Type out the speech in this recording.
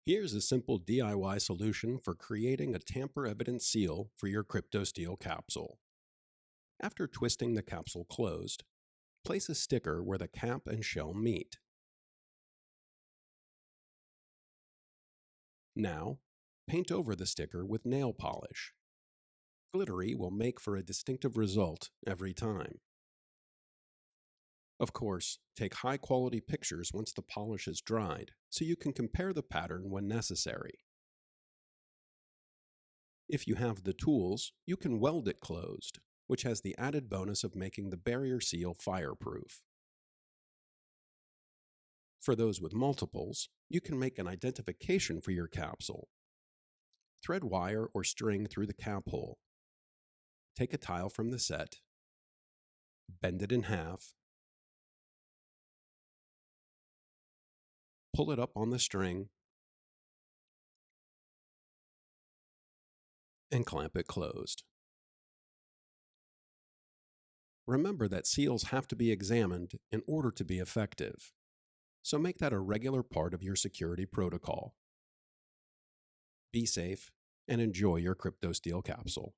Here's a simple DIY solution for creating a tamper-evident seal for your Cryptosteel capsule. After twisting the capsule closed, place a sticker where the cap and shell meet. Now, paint over the sticker with nail polish. Glittery will make for a distinctive result every time. Of course, take high-quality pictures once the polish is dried so you can compare the pattern when necessary. If you have the tools, you can weld it closed, which has the added bonus of making the barrier seal fireproof. For those with multiples, you can make an identification for your capsule. Thread wire or string through the cap hole. Take a tile from the set, bend it in half, pull it up on the string, and clamp it closed. Remember that seals have to be examined in order to be effective, so make that a regular part of your security protocol. Be safe and enjoy your Cryptosteel capsule.